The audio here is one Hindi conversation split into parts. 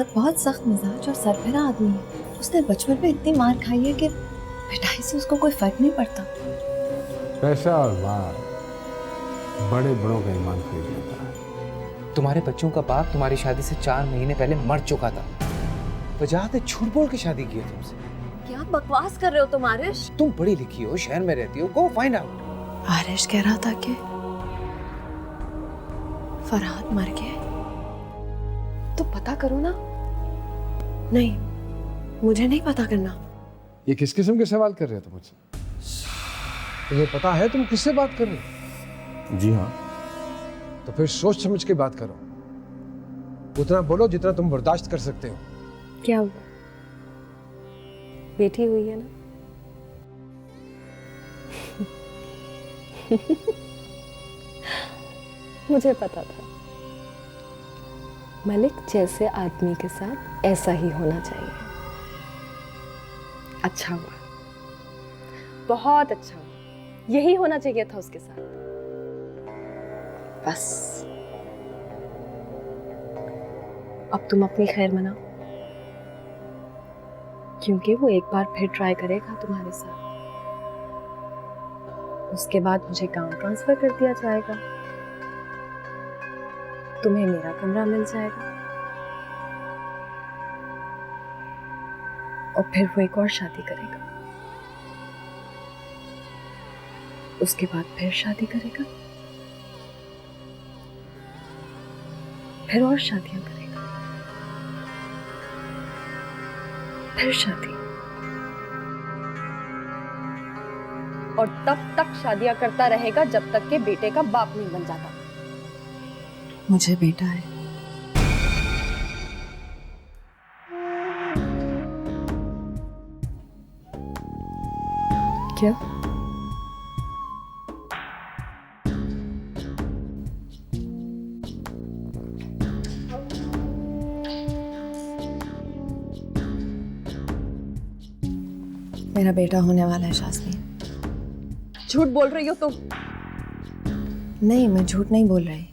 फरहाद बहुत सख्त मिजाज और सरफिरा आदमी है। उसने बचपन में इतनी मार खाई है कि पिटाई से उसको कोई फर्क नहीं पड़ता। पैसा और मार बड़े बड़ों का ईमान खरीद लेता है। तुम्हारे बच्चों का बाप तुम्हारी शादी से 4 महीने पहले मर चुका था। वजह से झूठ बोल के शादी की है तुमसे। क्या बकवास कर रहे हो तुम आरिश? तुम पढ़ी लिखी हो, शहर में रहती हो, गो फाइंड आउट। आरिश कह रहा था कि फरहाद मर गया। तो पता करो ना। नहीं, मुझे नहीं पता करना। ये किस किस्म के सवाल कर रहे हो तुम मुझसे? तुम्हें पता है तुम किससे बात कर रहे हो? जी हाँ। तो फिर सोच समझ के बात करो। उतना बोलो जितना तुम बर्दाश्त कर सकते हो। क्या हुआ? बेटी हुई है ना? मुझे पता था मलिक जैसे आदमी के साथ ऐसा ही होना चाहिए। अच्छा हुआ, बहुत अच्छा हुआ। यही होना चाहिए था उसके साथ। बस अब तुम अपनी खैर मनाओ, क्योंकि वो एक बार फिर ट्राई करेगा तुम्हारे साथ। उसके बाद मुझे काम ट्रांसफर कर दिया जाएगा, तुम्हें मेरा कमरा मिल जाएगा, और फिर वो एक और शादी करेगा। उसके बाद फिर शादी करेगा, फिर और शादियां करेगा, फिर शादी, और तब तक शादियां करता रहेगा जब तक के बेटे का बाप नहीं बन जाता। मुझे बेटा है। क्या? मेरा बेटा होने वाला है शास्त्री। झूठ बोल रही हो तुम। नहीं, मैं झूठ नहीं बोल रही।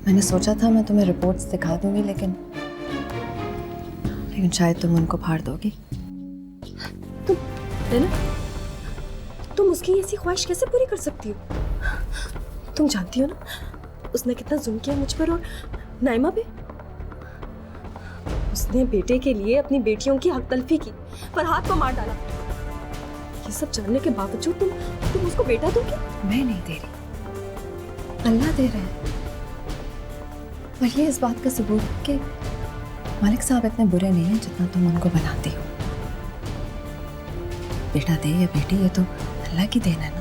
मैंने सोचा था मैं तुम्हें रिपोर्ट्स दिखा दूंगी, लेकिन शायद तुम उनको फाड़ दोगी। तुम है ना, तुम उसकी ऐसी ख्वाहिश कैसे पूरी कर सकती हो? तुम जानती हो ना उसने कितना जुल्म किया मुझ पर और नाइमा पे। उसने बेटे के लिए अपनी बेटियों की हक तलफी की, फरहाद को मार डाला। ये सब जानने के बावजूद तुम उसको बेटा दोगे? मैं नहीं दे रही, अल्लाह दे रहे हैं। और ये इस बात का सबूत है कि मालिक साहब इतने बुरे नहीं हैं जितना तुम उनको बनाती हो। बेटा दे या बेटी, ये तो अल्लाह की देन है ना।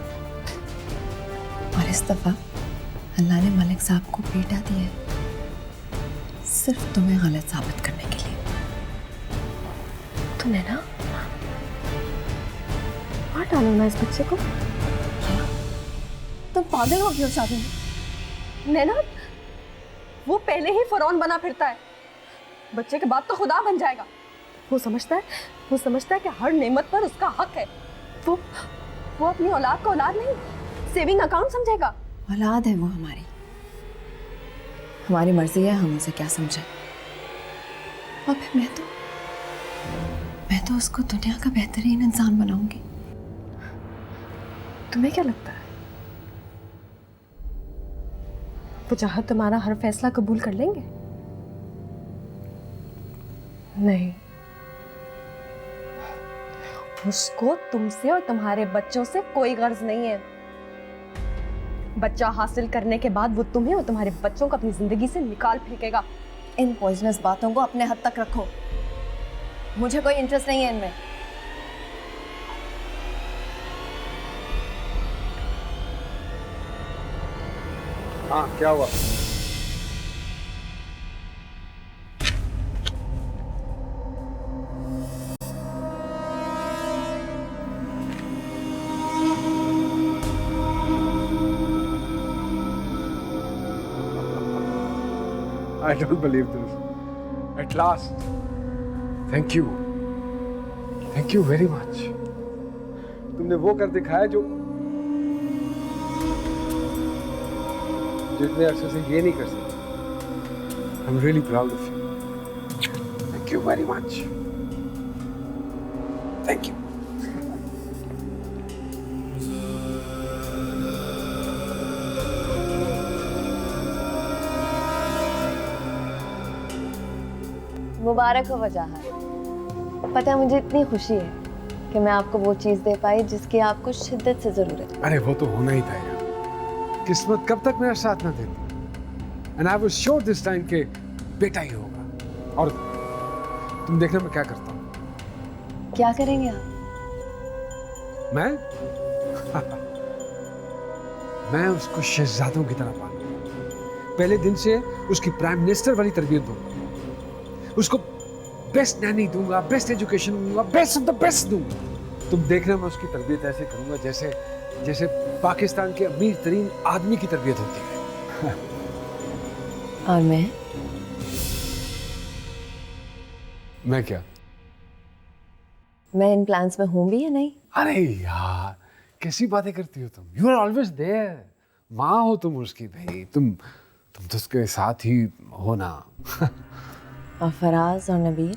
और इस दफा अल्लाह ने मालिक साहब को बेटा दिया है, सिर्फ तुम्हें गलत साबित करने के लिए। तुमने ना मार डालो ना इस बच्चे को। तुम पागल हो गई हो शादी में? नैना, वो पहले ही फरौन बना फिरता है, बच्चे के बाद तो खुदा बन जाएगा। वो समझता है कि हर नेमत पर उसका हक है। वो अपनी औलाद को औलाद नहीं, सेविंग अकाउंट समझेगा। औलाद है वो हमारी मर्जी है हम उसे क्या समझे। और फिर मैं तो उसको दुनिया का बेहतरीन इंसान बनाऊंगी। तुम्हें क्या लगता है वो चाहे तुम्हारा हर फैसला कबूल कर लेंगे? नहीं, उसको तुमसे और तुम्हारे बच्चों से कोई गर्ज नहीं है। बच्चा हासिल करने के बाद वो तुम्हें और तुम्हारे बच्चों को अपनी जिंदगी से निकाल फेंकेगा। इन पॉइजनस बातों को अपने हद तक रखो, मुझे कोई इंटरेस्ट नहीं है इनमें। हाँ, क्या हुआ? I don't believe this. At last. Thank you. Thank you very much. तुमने वो कर दिखाया जो इतने अरसे से ये नहीं कर सकते। I'm really proud of you. Thank you very much, thank you. मुबारक हो वजाहत। पता है मुझे इतनी खुशी है कि मैं आपको वो चीज़ दे पाई जिसकी आपको शिद्दत से ज़रूरत है। अरे वो तो होना ही था यार, किस्मत कब तक मेरा साथ ना देती। And I was sure this time के बेटा ही होगा। और तुम देखना मैं क्या करता हूँ। क्या करेंगे आप? मैं मैं उसको शहजादों की तरह पालूंगा। पहले दिन से उसकी प्राइम मिनिस्टर वाली तरबियत दूंगा, उसको बेस्ट नैनी दूंगा, बेस्ट एजुकेशन दूंगा, बेस्ट ऑफ द बेस्ट दूंगा। तुम देखना मैं उसकी तरबियत ऐसे करूंगा जैसे जैसे पाकिस्तान के अमीर तरीन आदमी की तरबियत होती है। और मैं क्या? मैं इन प्लान्स में हूँ भी या नहीं? अरे यार कैसी बातें करती हो तुम। You are always there. माँ हो तुम उसकी भाई, तुम तो उसके साथ ही हो ना। और फराज और नबील?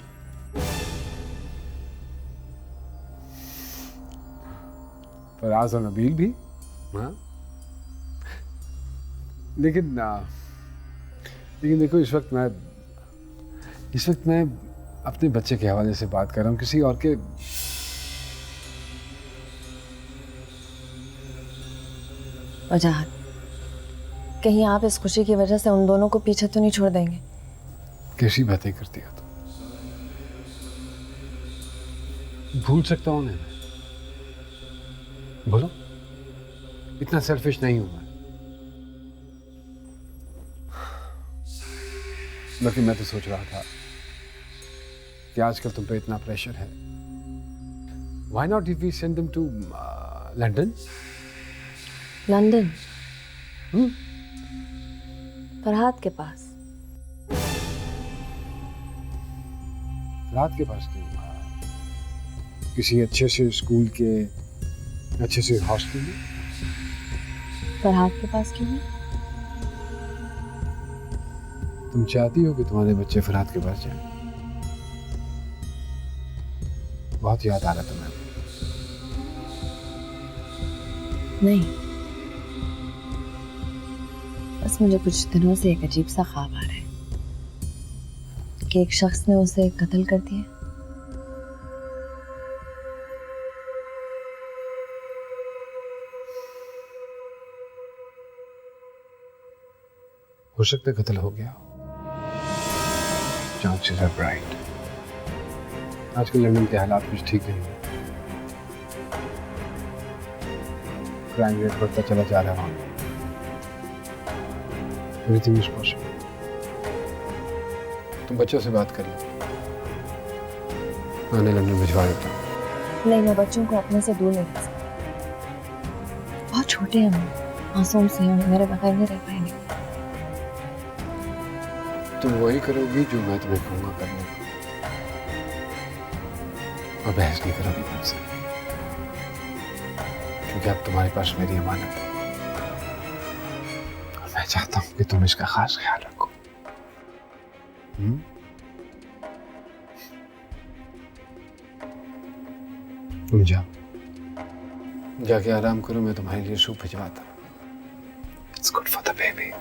फराज और नबील भी, हाँ। लेकिन देखो इस वक्त मैं अपने बच्चे के हवाले से बात कर रहा हूँ, किसी और के। वजाहत, कहीं आप इस खुशी की वजह से उन दोनों को पीछे तो नहीं छोड़ देंगे? कैसी बातें करती हो तुम? भूल सकता हूँ उन्हें? बोलो, इतना सेल्फिश नहीं हूं मैं। बल्कि मैं तो सोच रहा था कि आजकल तुम पे इतना प्रेशर है, why not if we send them to London? London? Farhad के पास? रात के पास क्यों? किसी अच्छे से स्कूल के अच्छे से हॉस्टल में? फरहाद के पास क्यों नहीं? तुम चाहती हो कि तुम्हारे बच्चे फरहाद के पास जाएं? बहुत याद आ रहा तुम्हें? नहीं, बस मुझे कुछ दिनों से एक अजीब सा ख्वाब आ रहा है कि एक शख्स ने उसे कत्ल कर दिया। हो सकता है कत्ल हो गया। Chances are bright. आजकल लंदन के हालात कुछ ठीक नहीं है, क्राइम रेट बढ़ता चला जा रहा है वहां। Everything is possible. तुम बच्चों से बात कर लो, आने लंदन भिजवा देता हूँ। नहीं, मैं बच्चों को अपने से दूर नहीं कर सकती। बहुत छोटे हैं वो, मासूम से हैं, मेरे बगैर नहीं रह पाएंगे। तुम वही करोगी जो मैं तुम्हें कहूंगा करने को, और बहस नहीं करोगी मुझसे, क्योंकि अब तुम्हारे पास मेरी अमानत है और मैं चाहता हूं कि तुम इसका खास ख्याल रखो। तुम जाओ, जाके आराम करो, मैं तुम्हारे लिए सूप भिजवाता हूँ। It's good for the baby.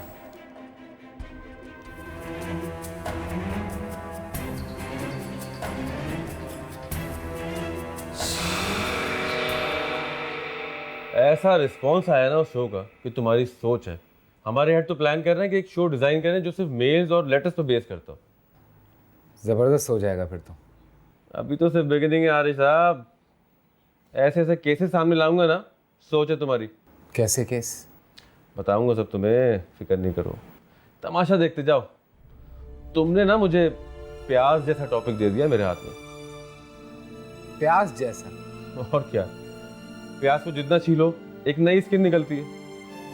ऐसा रिस्पॉन्स आया ना उस शो का कि तुम्हारी सोच है। हमारे हेड तो प्लान कर रहे हैं कि एक शो डिज़ाइन करें जो सिर्फ मेल्स और लेटर्स पर बेस करता हो। ज़बरदस्त हो जाएगा फिर तो। अभी तो सिर्फ बिगिनिंग है आरिश साहब, ऐसे ऐसे केसेस सामने लाऊंगा ना, सोच है तुम्हारी। कैसे केस? बताऊंगा सब तुम्हें, फिक्र नहीं करो, तमाशा देखते जाओ। तुमने ना मुझे प्याज जैसा टॉपिक दे दिया मेरे हाथ में। प्याज जैसा? और क्या, प्याज को जितना छीलो एक नई स्किन निकलती है।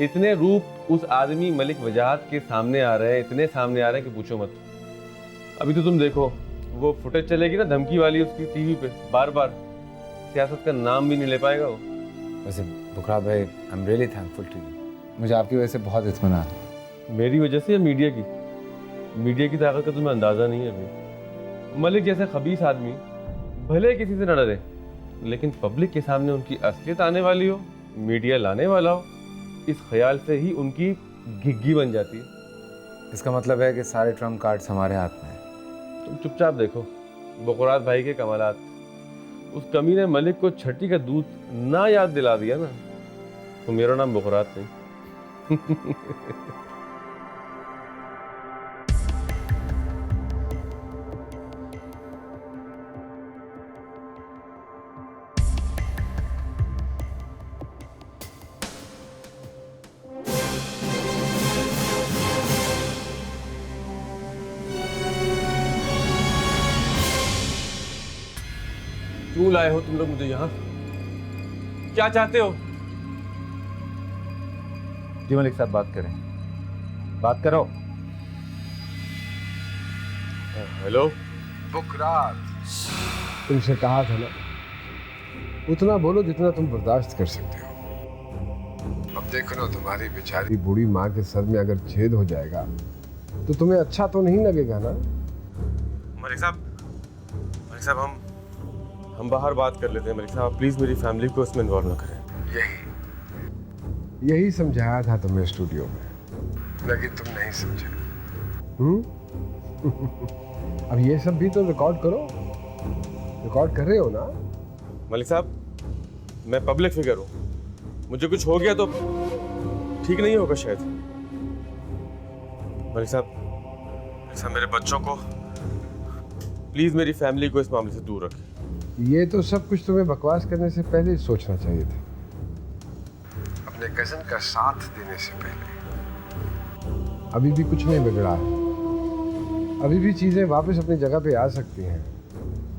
इतने रूप उस आदमी मलिक वजाहत के सामने आ रहे हैं, इतने सामने आ रहे हैं कि पूछो मत। अभी तो तुम देखो वो फुटेज चलेगी ना धमकी वाली उसकी टीवी पे, बार बार सियासत का नाम भी नहीं ले पाएगा वो। वैसे बुखरात भाई, I am really thankful to you. मुझे आपकी वजह से बहुत इत्मीनान है। मेरी वजह से या मीडिया की? मीडिया की ताकत का तुम्हें अंदाजा नहीं है अभी। मलिक जैसे खबीस आदमी भले किसी से न डरे, लेकिन पब्लिक के सामने उनकी असलियत आने वाली हो, मीडिया लाने वाला हो, इस ख्याल से ही उनकी घिग्गी बन जाती है। इसका मतलब है कि सारे ट्रम्प कार्ड्स हमारे हाथ में हैं। तुम चुपचाप देखो बकरात भाई के कमालात। उस कमी ने मलिक को छठी का दूध ना याद दिला दिया ना, तो मेरा नाम बकरात नहीं। क्यों लाए हो तुम लोग मुझे यहाँ? क्या चाहते हो? जी मलिक साहब बात करें, बात करो। हेलो बुकरात, तुमसे कहा था ना, उतना बोलो जितना तुम बर्दाश्त कर सकते हो। अब देखो ना, तुम्हारी बेचारी बूढ़ी माँ के सर में अगर छेद हो जाएगा तो तुम्हें अच्छा तो नहीं लगेगा ना? मलिक साहब हम बाहर बात कर लेते हैं। मलिक साहब प्लीज मेरी फैमिली को इसमें इन्वॉल्व ना करें। यही समझाया था तुम्हें स्टूडियो में, लेकिन तुम नहीं समझे। अब ये सब भी तो रिकॉर्ड करो। रिकॉर्ड कर रहे हो ना? मलिक साहब मैं पब्लिक फिगर हूँ, मुझे कुछ हो गया तो ठीक नहीं होगा शायद। मलिक साहब मेरे बच्चों को प्लीज मेरी फैमिली को इस मामले से दूर रखें। ये तो सब कुछ तुम्हें बकवास करने से पहले ही सोचना चाहिए था, अपने कजन का साथ देने से पहले। अभी भी कुछ नहीं बिगड़ा है, अभी भी चीजें वापस अपनी जगह पे आ सकती हैं।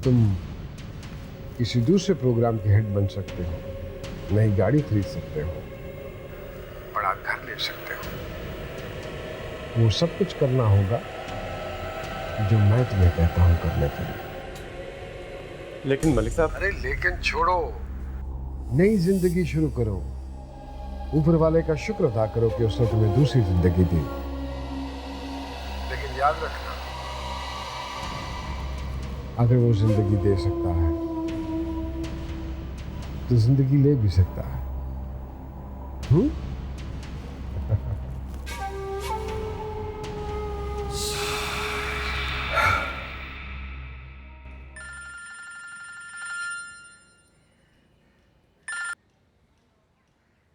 तुम किसी दूसरे प्रोग्राम के हेड बन सकते हो, नई गाड़ी खरीद सकते हो, बड़ा घर ले सकते हो। वो सब कुछ करना होगा जो मैं तुम्हें कहता हूँ करने के लिए। लेकिन मलिक साहब। अरे लेकिन छोड़ो, नई जिंदगी शुरू करो। ऊपर वाले का शुक्र अदा करो कि उसने तुम्हें दूसरी जिंदगी दी। लेकिन याद रखना, अगर वो जिंदगी दे सकता है तो जिंदगी ले भी सकता है।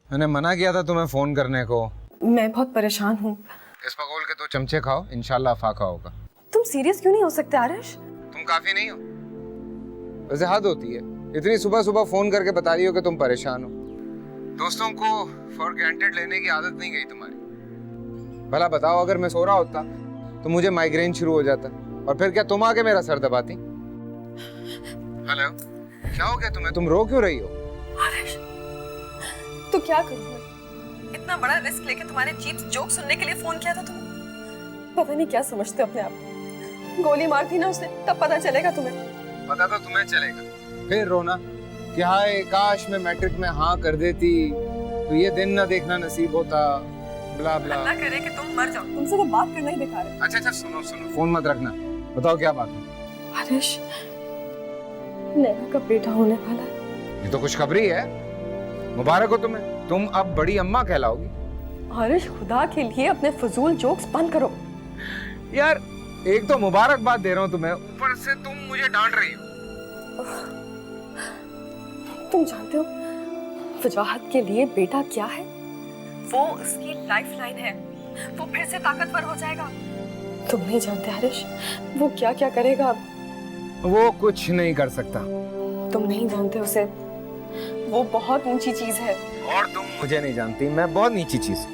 मैंने मना किया था तुम्हें फोन करने को। मैं बहुत परेशान हूँ। इस पकोल के 2 चमचे खाओ, इंशाल्लाह फाका होगा। तुम सीरियस क्यों नहीं हो सकते आरिश? तुम काफी नहीं हो? वैसे हद होती है, इतनी सुबह सुबह फोन करके बता रही हो कि तुम परेशान हो। दोस्तों को फॉर ग्रांटेड लेने की आदत नहीं गई तुम्हारी। भला बताओ, अगर मैं सो रहा होता तो मुझे माइग्रेन शुरू हो जाता, और फिर क्या तुम आके मेरा सर दबाती? हेलो, क्या हो गया तुम्हें? तुम रो क्यों रही हो? आरिश, तो क्या करूं मैं? इतना बड़ा रिस्क लेके तुम्हारे चीप जोक सुनने के लिए फोन किया था तुमने। पता नहीं क्या समझते हो अपने आप। गोली मार दी ना उसने, तब पता चलेगा तुम्हें। पता तो तुम्हें चलेगा, फिर रोना कि हाय काश मैं मैट्रिक में हाँ कर देती तो ये दिन ना देखना नसीब होता, ब्ला ब्ला। अल्लाह करे कि तुम मर जाओ। तुमसे तो बात करना ही बेकार है। अच्छा सुनो, फोन मत रखना, बताओ क्या बात है? आरिश, नैना का बेटा होने वाला है। ये तो खुशखबरी है, मुबारक हो तुम्हें, तुम अब बड़ी अम्मा कहलाओगी। आरिश, खुदा के लिए अपने फजूल जोक्स बंद करो। यार एक तो मुबारकबाद दे रहा हूँ तुम्हें, ऊपर से तुम मुझे डांट रही हो। तुम जानते हो वजाहत के लिए बेटा क्या है? वो उसकी लाइफलाइन है, वो फिर से ताकतवर हो जाएगा। तुम नहीं जानते आरिश, वो क्या क्या करेगा अब। वो कुछ नहीं कर सकता। तुम नहीं जानते उसे, वो बहुत ऊंची चीज है। और तुम मुझे नहीं जानती, मैं बहुत नीची चीज हूँ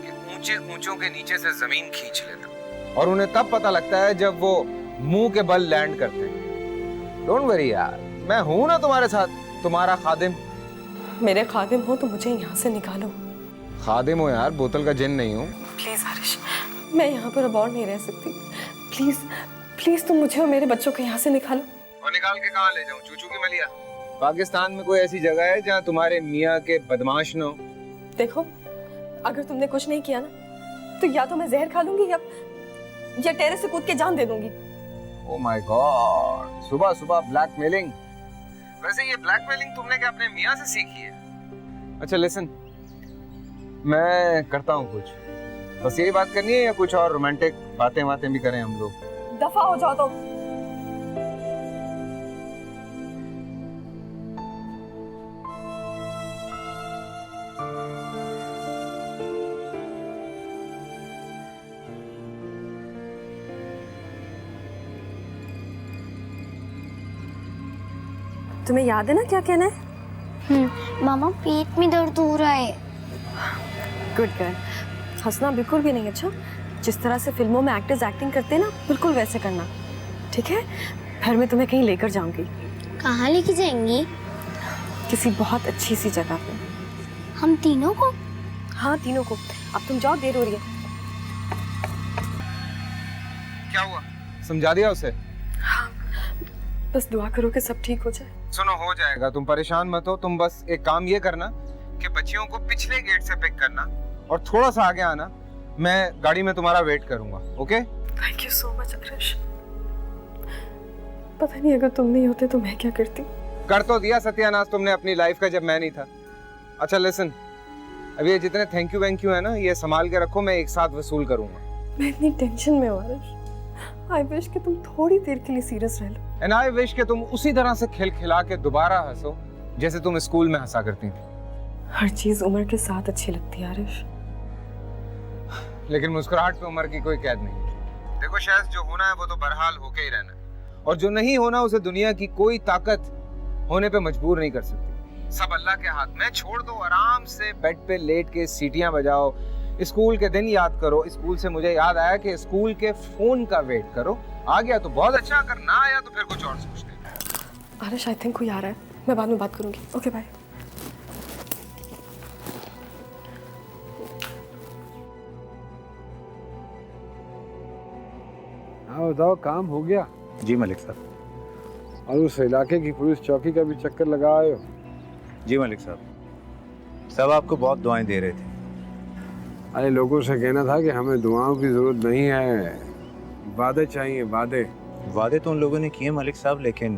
कि ऊंचे ऊंचों के नीचे से जमीन खींच लेता, और उन्हें तब पता लगता है जब वो मुंह के बल लैंड करते हैं। डोंट वरी यार, मैं हूं ना तुम्हारे साथ, तुम्हारा खादिम। मेरे खादिम हो तो मुझे यहाँ से निकालो। खादिम हो यार, बोतल का जिन नहीं हूँ। प्लीज आरिश, मैं यहाँ पर अब और नहीं रह सकती। प्लीज प्लीज तुम मुझे और मेरे बच्चों को यहाँ से निकालो। और निकाल के कहाँ ले जाऊँ? चूचू की मलिया? पाकिस्तान में कोई ऐसी जगह है जहाँ तुम्हारे मियाँ के बदमाश न हो? देखो, अगर तुमने कुछ नहीं किया ना, तो या तो मैं जहर खा लूंगी या टेरेस से कूद के जान दे दूंगी। ओह माय गॉड, सुबह सुबह ब्लैकमेलिंग। वैसे ये ब्लैकमेलिंग तुमने क्या अपने मियाँ से सीखी है? अच्छा लिसन, मैं करता हूँ कुछ, बस यही बात करनी है या कुछ और रोमांटिक बातें भी करें हम लोग? दफा हो जाओ तो। तुम्हें याद है ना क्या कहना है? मामा पेट में दर्द हो रहा है। गुड गर्ल, हंसना बिल्कुल भी नहीं। अच्छा, जिस तरह से फिल्मों में एक्टर्स एक्टिंग करते हैं ना, बिल्कुल वैसे करना, ठीक है? फिर मैं तुम्हें कहीं लेकर जाऊंगी। कहाँ लेके जाएंगी? किसी बहुत अच्छी सी जगह पे। हम तीनों को? हाँ, तीनों को। अब तुम जाओ, देर हो रही है। क्या हुआ, समझा दिया उसे? बस दुआ करो कि सब ठीक हो जाए। सुनो, हो जाएगा, तुम परेशान मत हो। तुम बस एक काम ये करना कि बच्चियों को पिछले गेट से पिक करना और थोड़ा सा आगे आना। मैं गाड़ी में तुम्हारा वेट करूंगा, okay? Thank you so much Adarsh. पता नहीं अगर तुम नहीं होते तो मैं क्या करती। कर तो दिया सत्यानाश तुमने अपनी लाइफ का जब मैं नहीं था। अच्छा लिसन, अब ये जितने थैंक यू है ना, ये संभाल के रखो, मैं एक साथ वसूल करूंगा। मैं इतनी टेंशन में हूँ आदर्श। आई विश कि तुम थोड़ी देर के लिए सीरियस रह लो। एंड आई विश कि तुम उसी तरह से खिलखिला के दोबारा हंसो जैसे तुम स्कूल में हंसा करती थी। हर चीज उम्र के साथ अच्छी लगती है आदर्श। लेकिन मुस्कुराहट पे उम्र की कोई कैद नहीं। देखो शायद जो होना है वो तो बहरहाल होके ही रहना है, और जो नहीं होना उसे दुनिया की कोई ताकत होने पे मजबूर नहीं कर सकती। सब अल्लाह के हाथ में। छोड़ दो, आराम से बेड पे लेट के सीटियां बजाओ, स्कूल के दिन याद करो। स्कूल से मुझे याद आया कि स्कूल के फोन का वेट करो। आ गया तो बहुत अच्छा, अगर ना आया तो फिर कुछ और सोचते। आदर्श, आई थिंक कोई आ रहा है, मैं बाद में बात करूंगी। Okay bye. हाँ बताओ, काम हो गया? जी मलिक साहब। और उस इलाके की पुलिस चौकी का भी चक्कर लगा आए हो? जी मलिक साहब, सब आपको बहुत दुआएं दे रहे थे। अरे लोगों से कहना था कि हमें दुआओं की जरूरत नहीं है, वादे चाहिए, वादे। वादे तो उन लोगों ने किए मलिक साहब, लेकिन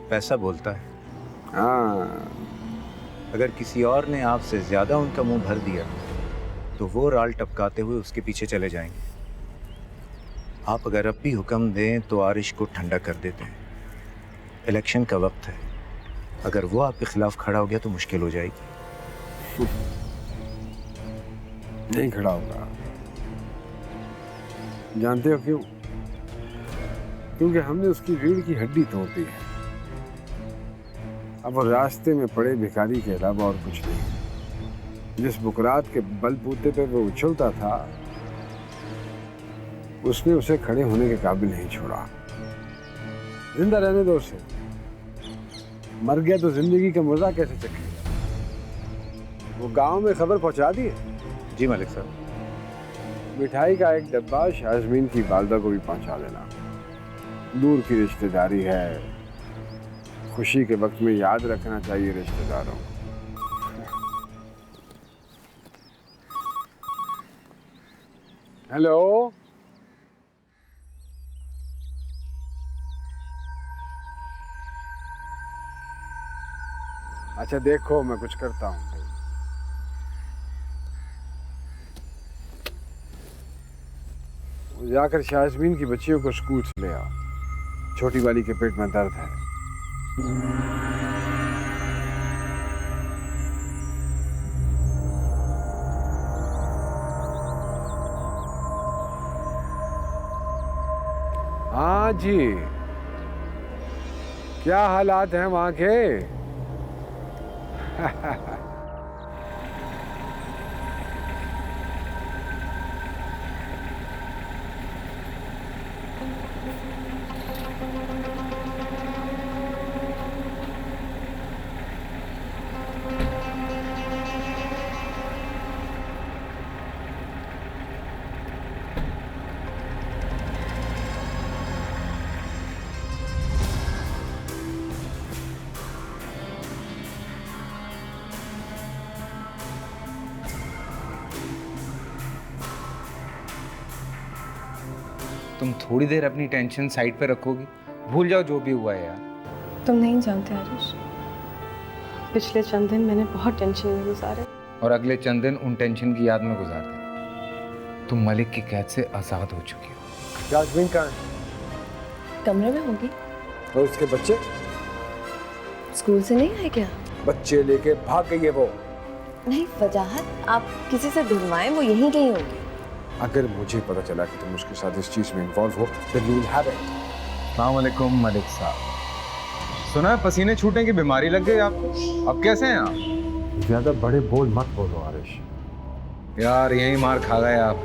पैसा बोलता है। हाँ, अगर किसी और ने आपसे ज्यादा उनका मुंह भर दिया तो वो राल टपकाते हुए उसके पीछे चले जाएंगे। आप अगर अब भी हुक्म दें तो आरिश को ठंडा कर देते हैं। इलेक्शन का वक्त है, अगर वो आपके खिलाफ खड़ा हो गया तो मुश्किल हो जाएगी। नहीं खड़ा होगा। जानते हो क्यों? क्योंकि हमने उसकी रीढ़ की हड्डी तोड़ दी है। अब वो रास्ते में पड़े भिखारी के अलावा और कुछ नहीं। जिस बुकरात के बलबूते पे वो उछलता था, उसने उसे खड़े होने के काबिल नहीं छोड़ा। जिंदा रहने दो उसे, मर गया तो जिंदगी का मजा कैसे चखेगा? वो गांव में खबर पहुंचा दी है? जी मलिक साहब। मिठाई का एक डब्बा शाजमीन की वालदा को भी पहुंचा देना। दूर की रिश्तेदारी है, खुशी के वक्त में याद रखना चाहिए रिश्तेदारों को। हेलो, अच्छा देखो, मैं कुछ करता हूँ। जाकर शाजमीन की बच्चियों को स्कूल से ले आओ। छोटी वाली के पेट में दर्द है। हाँ जी, क्या हालात हैं वहां के? तुम थोड़ी देर अपनी टेंशन साइड पे रखोगी? भूल जाओ जो भी हुआ है यार। तुम नहीं जानते आरुष, पिछले चंद दिन मैंने बहुत टेंशन में गुजारे। और अगले चंद दिन उन टेंशन की याद में गुजार देना। तुम मलिक की कैद से आजाद हो चुकी हो। जासमीन कहाँ है? कमरे में होगी। और उसके बच्चे? स्कूल से नहीं आए क्या? बच्चे लेके भाग गई है वो। नहीं वजाहत, आप किसी से ढूंढवाएं, वो यहीं कहीं होगी। अगर मुझे पता चला कि तुम उसके साथ इस चीज में इन्वॉल्व हो, then you will have it. अस्सलाम वालेकुम मलिक साहब। सुना है पसीने छूटने की बीमारी लग गई आपको? अब कैसे हैं आप? ज्यादा बड़े बोल मत बोलो आरिश। यार यही मार खा गए आप।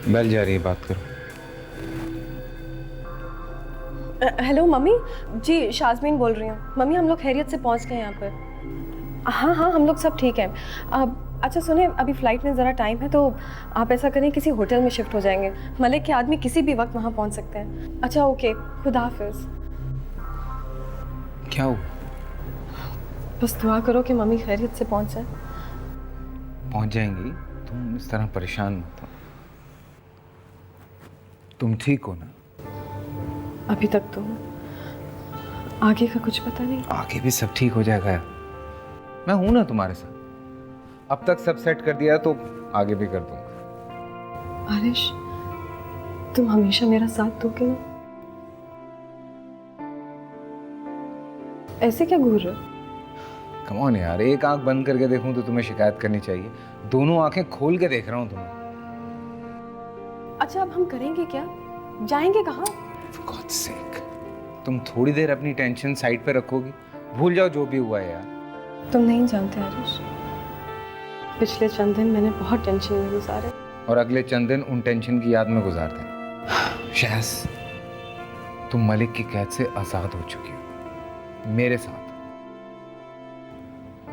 बेल जा रही है, बात करो। हेलो मम्मी जी, शाजमीन बोल रही हूँ। मम्मी हम लोग खैरियत से पहुँच गए यहाँ पर। हाँ हाँ हम लोग सब ठीक हैं। अच्छा सुने, अभी फ़्लाइट में ज़रा टाइम है, तो आप ऐसा करें किसी होटल में शिफ्ट हो जाएंगे। मलिक के आदमी किसी भी वक्त वहाँ पहुँच सकते हैं। अच्छा ओके, खुदा हाफिज़। क्या हुआ? बस दुआ करो कि मम्मी खैरियत से पहुँच जाए। पहुंच जाएंगी, तुम इस तरह परेशान मत हो। तुम ठीक हो ना? अभी तक तो आगे का कुछ पता नहीं। आगे भी सब ठीक हो जाएगा यार। मैं हूं ना तुम्हारे साथ। अब तक सब सेट कर दिया तो आगे भी कर दूंगा। आरिश, तुम हमेशा मेरा साथ दोगे ना? ऐसे क्या घूर रहे हो? कम ऑन यार, एक आंख बंद करके देखूं तो तुम्हें शिकायत करनी चाहिए। दोनों आंखें खोल के देख रहा हूं तुम्हें। अच्छा अब हम करेंगे क्या? जाएंगे कहाँ? For God's sake, तुम थोड़ी देर अपनी टेंशन साइड पे रखोगी? भूल जाओ जो भी हुआ है यार। तुम नहीं जानते आरुष, पिछले चंद दिन मैंने बहुत टेंशन में गुजारे। और अगले चंद दिन उन टेंशन की याद में गुजार देना। शहस, तुम मलिक की कैद से आजाद हो चुकी हो मेरे साथ।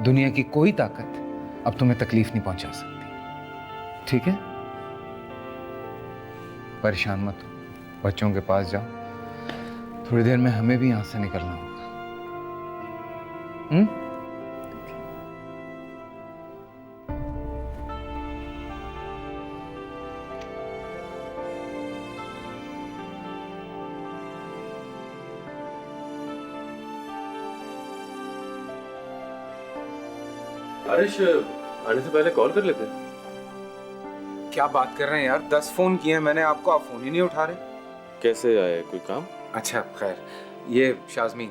दुनिया की कोई ताकत अब तुम्हें तकलीफ नहीं पहुंचा सकती, ठीक है? परेशान मत हो, बच्चों के पास जाओ। थोड़ी देर में हमें भी यहां से निकलना होगा। आरिश, आने से पहले कॉल कर लेते। क्या बात कर रहे हैं यार? 10 फोन किए हैं मैंने आपको, आप फोन ही नहीं उठा रहे। कैसे आए? कोई काम? अच्छा खैर, ये शाजमीन।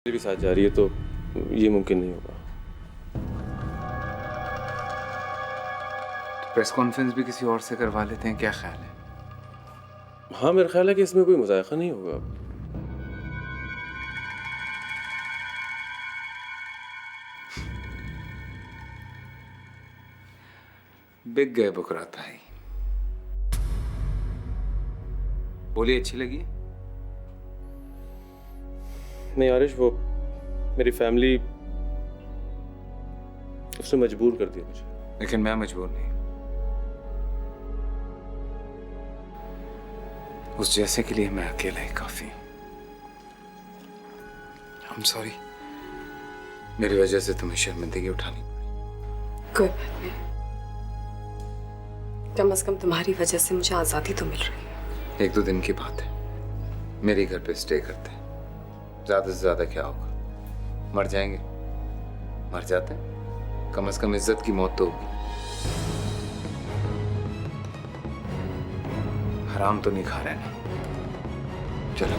भी साथ जा रही है तो ये मुमकिन नहीं होगा। प्रेस कॉन्फ्रेंस भी किसी और से करवा लेते हैं, क्या ख्याल है? हाँ मेरा ख्याल है कि इसमें कोई मुज़ायका नहीं होगा। बिक गए बुकरात भाई। बोली अच्छी लगी? नहीं आरिश, वो मेरी फैमिली, उसने मजबूर कर दिया मुझे। लेकिन मैं मजबूर नहीं। उस जैसे के लिए मैं अकेला ही काफी। I'm sorry, मेरी वजह से तुम्हें शर्मिंदगी उठानी पड़ी। कोई बात नहीं, कम से कम तुम्हारी वजह से मुझे आज़ादी तो मिल रही है। 1-2 दिन की बात है, मेरे घर पे स्टे करते हैं। ज्यादा से ज्यादा क्या होगा, मर जाएंगे, मर जाते हैं, कम से कम इज्जत की मौत तो होगी। हराम तो नहीं खा रहे ना। चलो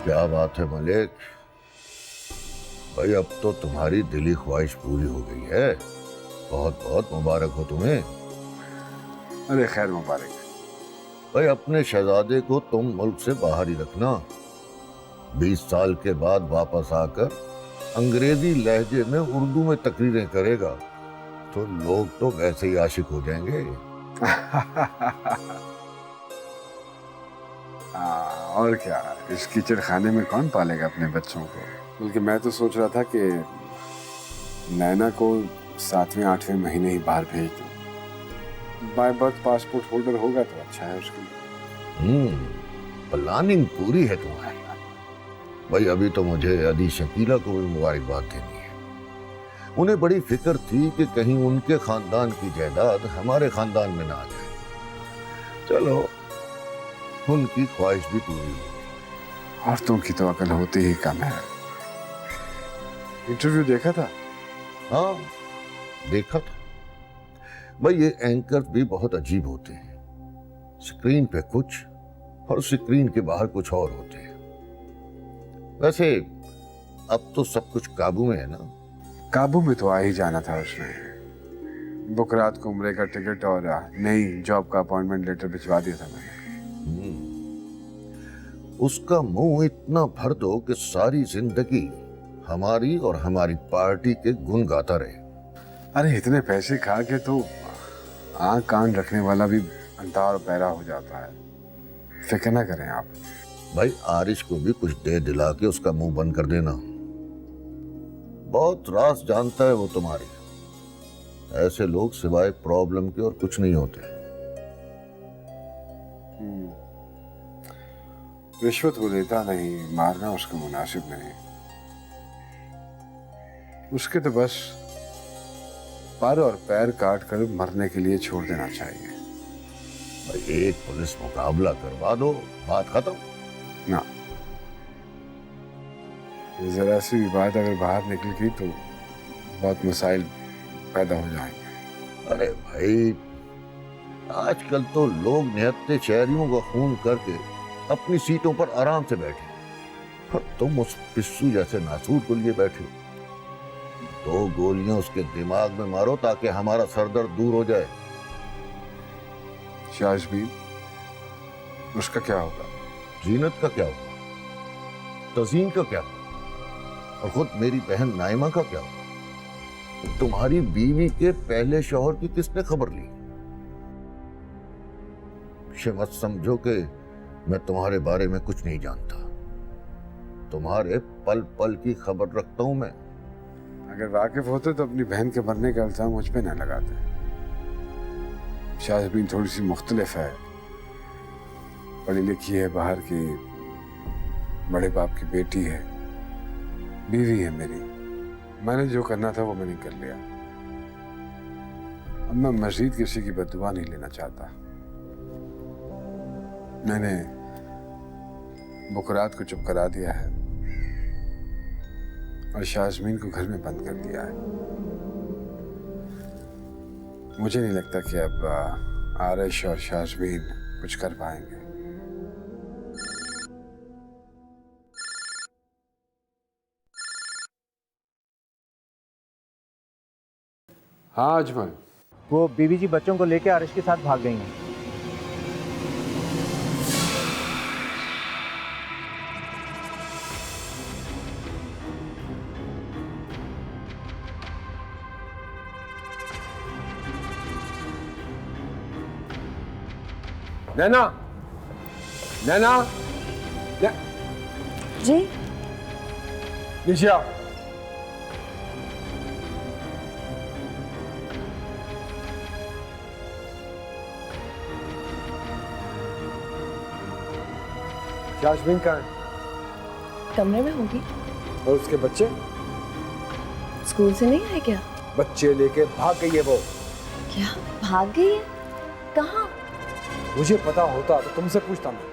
क्या बात है मलिक भाई, अब तो तुम्हारी दिली ख्वाहिश पूरी हो गई है। बहुत बहुत मुबारक हो तुम्हें। अरे खैर मुबारक। भाई अपने शहजादे को तुम मुल्क से बाहर ही रखना। 20 साल के बाद वापस आकर अंग्रेजी लहजे में उर्दू में तकरीरें करेगा तो लोग तो वैसे ही आशिक हो जाएंगे। और क्या, इस कीचड़ खाने में कौन पालेगा अपने बच्चों को। बल्कि मैं तो सोच रहा था कि नैना को 7वें 8वें महीने ही बाहर भेज दूं। बाय बर्थ पासपोर्ट होल्डर होगा तो अच्छा है उसके लिए। प्लानिंग पूरी है तुम्हारी। भाई अभी तो मुझे अदी शकीला को भी मुबारकबाद देनी है। उन्हें बड़ी फिक्र थी कि कहीं उनके खानदान की जायदाद हमारे खानदान में ना आ जाए। चलो उनकी ख्वाहिश भी पूरी हुई। औरतों की तो अकल होती ही कम है। इंटरव्यू देखा था? हाँ देखा था। भाई ये एंकर भी बहुत अजीब होते हैं। स्क्रीन पे कुछ और स्क्रीन के बाहर कुछ और होते हैं। वैसे अब तो सब कुछ काबू में है ना? काबू में तो आ ही जाना था उसने। बुकरात को उम्रे का टिकट और नई जॉब का अपॉइंटमेंट लेटर भिजवा दिया था मैंने। उसका मुंह इतना भर दो कि सारी जिंदगी हमारी और हमारी पार्टी के गुण गाता रहे। अरे इतने पैसे खा के तो आंख कान रखने वाला भी अंधा और बहरा हो जाता है। फिक्र ना करें आप। भाई आरिश को भी कुछ दे दिला के उसका मुंह बंद कर देना। बहुत राज जानता है वो तुम्हारी। ऐसे लोग सिवाय प्रॉब्लम के और कुछ नहीं होते। रिश्वत वो देता नहीं, मारना उसको मुनासिब नहीं। उसके तो बस पर और पैर काट कर मरने के लिए छोड़ देना चाहिए। भाई एक पुलिस मुकाबला करवा दो, बात खत्म। ना, जरा सी भी बात अगर बाहर निकल गई तो बहुत मसाइल पैदा हो जाएंगे। अरे भाई आजकल तो लोग निहत्ते शहरियों का खून करके अपनी सीटों पर आराम से बैठे और तुम उस पिस्सू जैसे नासूर को लिए बैठे हो। 2 गोलियां उसके दिमाग में मारो ताकि हमारा सरदर्द दूर हो जाए। शाजबीन, उसका क्या होगा? जीनत का क्या होगा? तजीन का क्या होगा? और खुद मेरी बहन नाइमा का क्या होगा? तुम्हारी बीवी के पहले शौहर की किसने खबर ली? ये मत समझो कि मैं तुम्हारे बारे में कुछ नहीं जानता। तुम्हारे पल पल की खबर रखता हूं मैं। अगर वाकिफ होते तो अपनी बहन के मरने का इल्जाम मुझ पे न लगाते। शाजबीन थोड़ी सी मुख्तलिफ है, पढ़ी लिखी है, बाहर की, बड़े बाप की बेटी है, बीवी है मेरी। मैंने जो करना था वो मैंने कर लिया। अब मैं मजीद किसी की बद्दुआ नहीं लेना चाहता। मैंने बुकरात को चुप करा दिया है और शाजमीन को घर में बंद कर दिया है। मुझे नहीं लगता कि अब आरिश और शाजमीन कुछ कर पाएंगे। हाँ अजमल, वो बीवी जी बच्चों को लेके आरिश के साथ भाग गई हैं। नैना, नैना, जी नीचे आओ। शाजमीन कहाँ है? कमरे में होगी। और उसके बच्चे? स्कूल से नहीं आए क्या? बच्चे लेके भाग गई है वो। क्या भाग गई है? कहाँ? मुझे पता होता तो तुमसे पूछता मैं।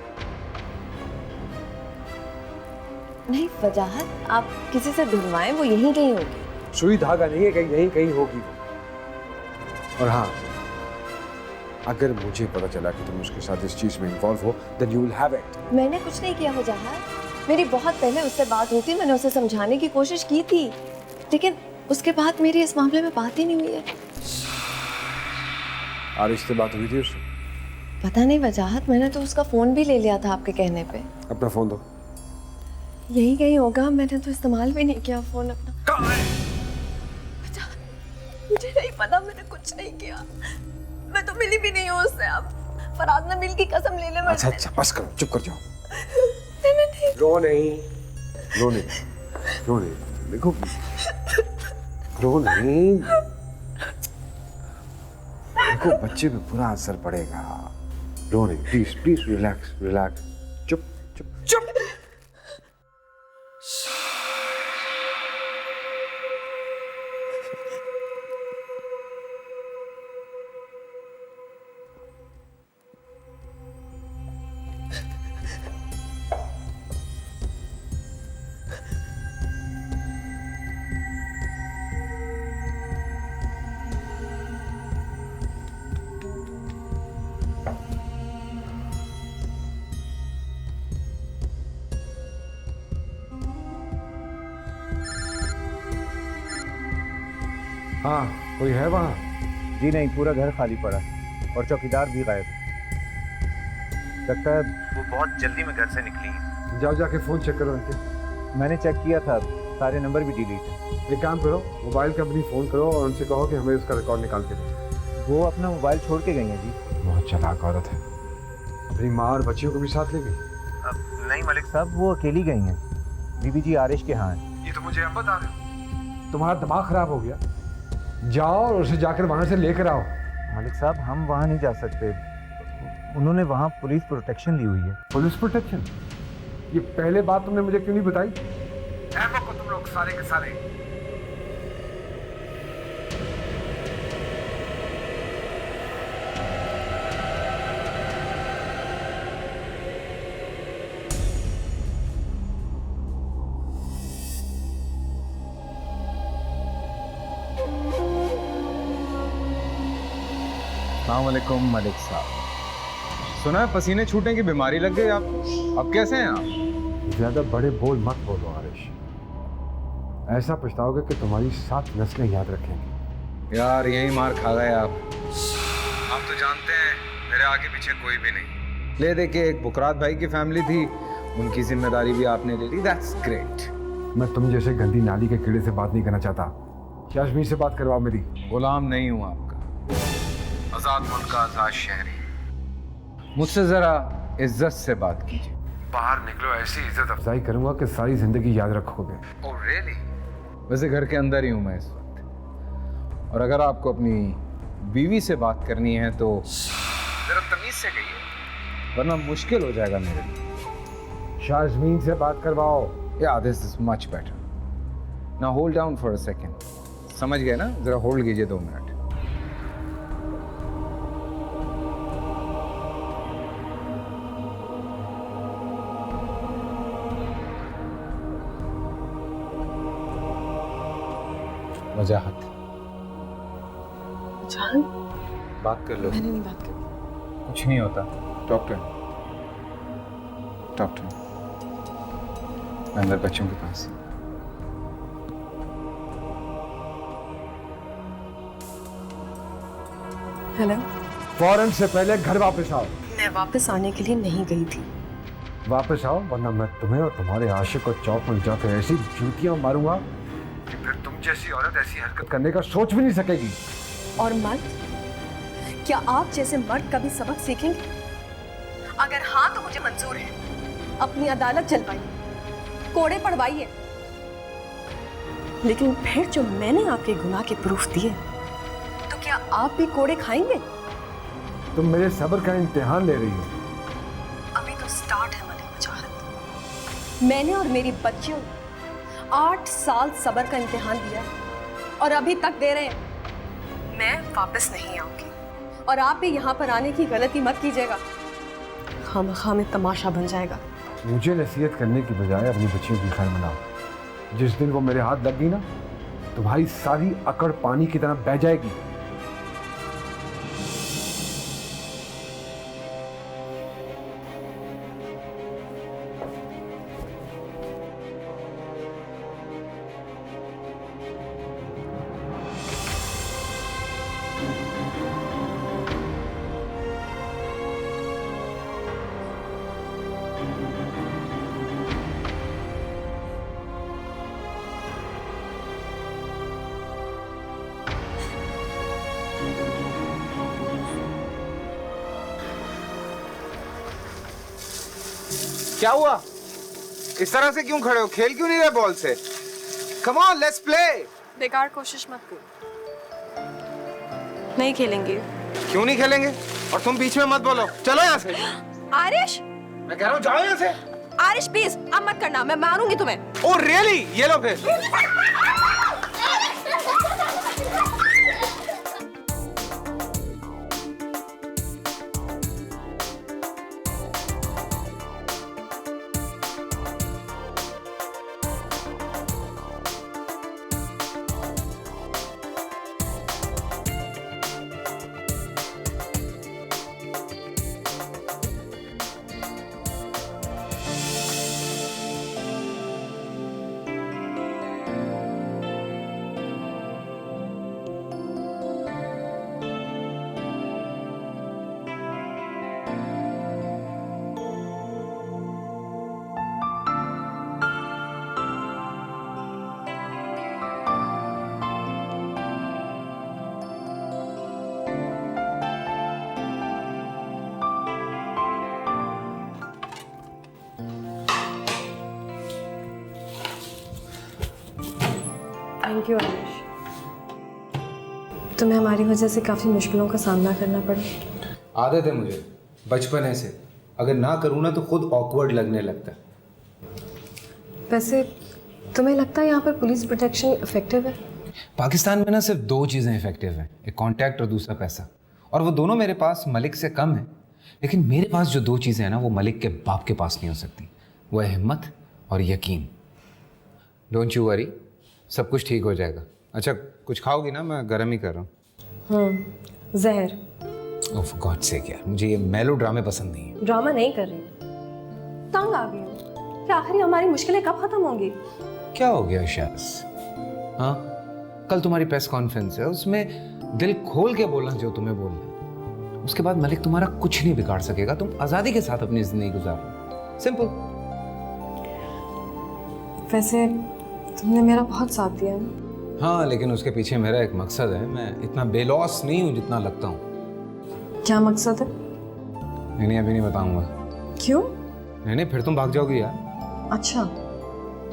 नहीं वजाहत, आप किसी से ढूंढवाएं, वो यहीं कहीं होगी। सुई धागा नहीं है, कहीं यहीं कहीं होगी। और हाँ, अगर मुझे पता चला कि तुम उसके साथ इस चीज में इन्वॉल्व हो, then you will have it। मैंने कुछ नहीं किया वजाहत, मेरी बहुत पहले उससे बात हुई थी, मैंने उसे समझाने की कोशिश की थी, लेकिन उसके बाद मेरी इस मामले में बात ही नहीं हुई है। आरिश से बात हुई थी उससे? पता नहीं वजाहत, मैंने तो उसका फोन भी ले लिया था आपके कहने पे। अपना फोन दो। यही कहीं होगा, मैंने तो इस्तेमाल भी नहीं किया फोन अपना। कहाँ है? मुझे नहीं पता, मैंने कुछ नहीं किया, मैं तो मिली भी नहीं हूँ उससे। आप फराज नबील की कसम ले ले। अच्छा अच्छा बस करो, चुप कर जाओ। नहीं। रो नहीं, रो नहीं, रो नहीं, देखो रो नहीं, देखो बच्चे पे बुरा असर पड़ेगा। रो नहीं, प्लीज प्लीज रिलैक्स रिलैक्स, चुप चुप चुप। हाँ, कोई है वहाँ? जी नहीं, पूरा घर खाली पड़ा और चौकीदार भी गायब। लगता है वो बहुत जल्दी में घर से निकली हैं। जाओ जाके फोन चेक करो उनके। मैंने चेक किया था, सारे नंबर भी डिलीट है। एक काम करो, मोबाइल कंपनी फोन करो और उनसे कहो कि हमें उसका रिकॉर्ड निकाल के दो। वो अपना मोबाइल छोड़ के गई हैं जी। बहुत चालाक औरत है। अपनी माँ और बच्चियों को भी साथ ले गई? नहीं मलिक साहब, वो अकेली गई हैं। बीबी जी आरिश के यहाँ हैं। ये तो मुझे अब बता रहे हो। तुम्हारा दिमाग खराब हो गया। जाओ और उसे जाकर वहां से लेकर आओ। मलिक साहब, हम वहाँ नहीं जा सकते, उन्होंने वहाँ पुलिस प्रोटेक्शन ली हुई है। Police protection? ये पहले बात तुमने मुझे क्यों नहीं बताई? ऐसा को तुम लोग सारे के सारे। अस्सलामुअलैकुम मलिक साहब, सुना है पसीने छूटने की बीमारी लग गई आपको, अब कैसे हैं आप? ज्यादा बड़े बोल मत बोलो आरिश, ऐसा पछताओगे कि तुम्हारी 7 नस्लें याद रखेंगी। यार यही मार खा गए आप तो जानते हैं मेरे आगे पीछे कोई भी नहीं। ले दे के एक बुकरात भाई की फैमिली थी, उनकी जिम्मेदारी भी आपने ले ली, दैट्स ग्रेट। मैं तुम जैसे गंदी नाली के कीड़े से बात नहीं करना चाहता। यास्मीन से बात करवाओ मेरी। गुलाम नहीं हूँ आपका, आजाद मुल्क का आजाद शहरी। मुझसे जरा इज्जत से बात कीजिए। बाहर निकलो, ऐसी इज्जत अफजाई करूंगा कि सारी जिंदगी याद रखोगे। Oh really? वैसे घर के अंदर ही हूँ मैं इस वक्त, और अगर आपको अपनी बीवी से बात करनी है तो जरा तमीज से कहिए, वरना मुश्किल हो जाएगा मेरे लिए। यास्मीन से बात करवाओ। या this is much better. Now hold down for a second. समझ गए ना? जरा होल्ड कीजिए 2 मिनट। वजाहत, जान, बात कर लो। मैंने नहीं बात की। कुछ नहीं होता। डॉक्टर मैं अंदर बच्चों के पास। हेलो। फौरन से पहले घर वापस आओ। मैं वापस आने के लिए नहीं गई थी। वापस आओ, वरना मैं तुम्हें और तुम्हारे आशिक को चौक में जाकर ऐसी जूतियां मारूंगा कि फिर तुम जैसी औरत ऐसी हरकत करने का सोच भी नहीं सकेगी। और मर्द, क्या आप जैसे मर्द कभी सबक सीखेंगे? अगर हाँ तो मुझे मंजूर है, अपनी अदालत चलवाइए, कोड़े पड़वाइए, लेकिन फिर जो मैंने आपके गुनाह के प्रूफ दिए तो क्या आप भी कोड़े खाएंगे? तुम मेरे सब्र का इम्तिहान ले रही हो। अभी तो स्टार्ट है मलिक वजाहत। मैंने और मेरी बच्चियों 8 साल सब्र का इम्तिहान दिया है और अभी तक दे रहे हैं। मैं वापस नहीं आऊंगी और आप भी यहाँ पर आने की गलती मत कीजिएगा, खामखा में तमाशा बन जाएगा। मुझे नसीहत करने की बजाय अपनी बच्चियों की खैर मनाओ। जिस दिन वो मेरे हाथ लग गई ना, तुम्हारी सारी अकड़ पानी की तरह बह जाएगी। क्या हुआ? इस तरह से क्यों खड़े हो? खेल क्यों नहीं रहे बॉल से? Come on, let's play. बेकार कोशिश मत करो, नहीं खेलेंगे। क्यों नहीं खेलेंगे? और तुम बीच में मत बोलो, चलो यहाँ से। आरिश, मैं कह रहा हूँ जाओ यहाँ से। आरिश प्लीज अब मत करना, मैं मारूंगी तुम्हें। Oh really? ये लो फिर। थैंक यू आयुष, तुम्हें हमारी वजह से काफ़ी मुश्किलों का सामना करना पड़ा। आदत है मुझे बचपन से, अगर ना करूँ ना तो खुद ऑकवर्ड लगने लगता है। वैसे तुम्हें लगता है यहाँ पर पुलिस प्रोटेक्शन इफेक्टिव है? पाकिस्तान में ना सिर्फ दो चीज़ें इफेक्टिव हैं, एक कॉन्टैक्ट और दूसरा पैसा, और वो दोनों मेरे पास मलिक से कम है। लेकिन मेरे पास जो दो चीज़ें हैं ना वो मलिक के बाप के पास नहीं हो सकती, वो है हिम्मत और यकीन। डोंट यू वरी, सब कुछ ठीक हो जाएगा। अच्छा कुछ खाओगी ना? मैं गर्म ही कर रहा हूँ। जहर। ओह फॉर गॉड सेक यार, मुझे ये मेलो ड्रामे पसंद नहीं है। ड्रामा नहीं कर रही, तंग आ गई हूँ कि आखिर हमारी मुश्किलें कब खत्म होंगी? क्या हो गया शायस? हाँ, कल तुम्हारी प्रेस कॉन्फ्रेंस है, उसमें दिल खोल के बोलना जो तुम्हें बोलना है। उसके बाद मलिक तुम्हारा कुछ नहीं बिगाड़ सकेगा, तुम आज़ादी के साथ अपनी जिंदगी गुजारो, सिंपल। वैसे तुमने मेरा बहुत साथ दिया है। हाँ, लेकिन उसके पीछे मेरा एक मकसद है। मैं इतना बेलौस नहीं हूँ जितना लगता हूँ। क्या मकसद है? नहीं अभी नहीं बताऊंगा। क्यों? नहीं फिर तुम भाग जाओगी यार। अच्छा,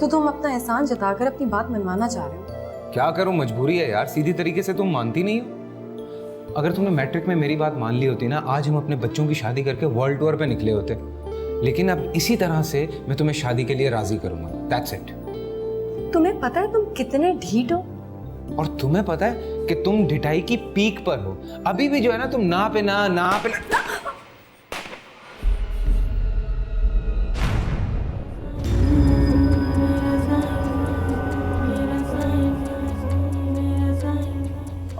तो तुम अपना एहसान जताकर अपनी बात मनवाना चाह रहे हो? क्या करूँ, मजबूरी है यार, सीधी तरीके से तुम मानती नहीं हो। अगर तुमने मैट्रिक में मेरी बात मान ली होती ना, आज हम अपने बच्चों की शादी करके वर्ल्ड टूर पे निकले होते। लेकिन अब इसी तरह से मैं तुम्हें शादी के लिए राजी करूंगा, दैट्स इट। तुम्हें पता है तुम कितने ढीठ हो? और तुम्हें पता है कि तुम ढिठाई की पीक पर हो। अभी भी जो है ना तुम ना पे ना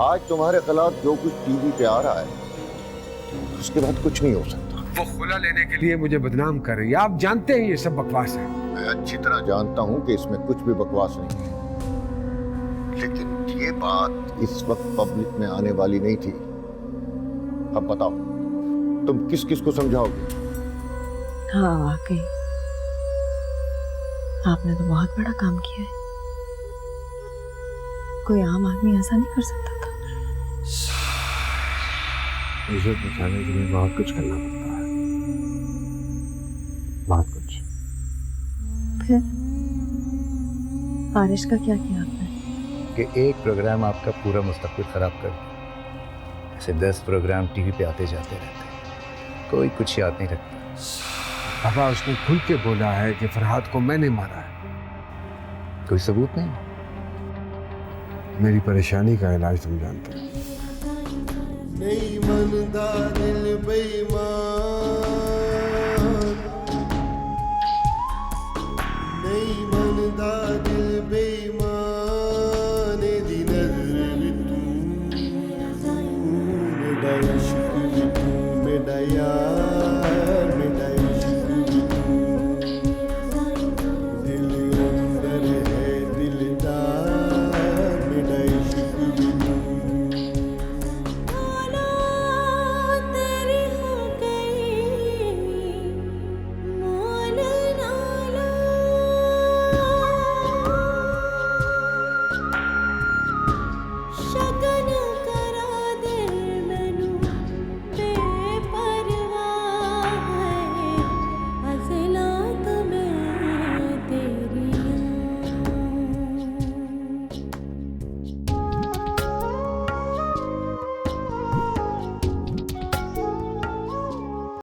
आज तुम्हारे खिलाफ जो कुछ टीवी पे आ रहा है उसके बाद कुछ नहीं हो सकता। वो खुला लेने के लिए मुझे बदनाम कर रही है। आप जानते हैं ये सब बकवास है। मैं अच्छी तरह जानता हूं कि इसमें कुछ भी बकवास नहीं है, लेकिन ये बात इस वक्त पब्लिक में आने वाली नहीं थी। अब बताओ तुम किस किस को समझाओगे? हाँ वाकई आपने तो बहुत बड़ा काम किया है। कोई आम आदमी ऐसा नहीं कर सकता था। इज्जत बचाने के लिए बहुत कुछ करना पड़ता है, बहुत कुछ। फिर आरिश का क्या किया आपने? कि एक प्रोग्राम आपका पूरा मुस्तकबिल खराब कर दिया। ऐसे 10 प्रोग्राम टीवी पे आते जाते रहते हैं, कोई कुछ याद नहीं रखता। पापा उसने खुल के बोला है कि फरहाद को मैंने मारा है। कोई सबूत नहीं? मेरी परेशानी का इलाज तुम जानते हो। नहीं मनदा दिल बेईमान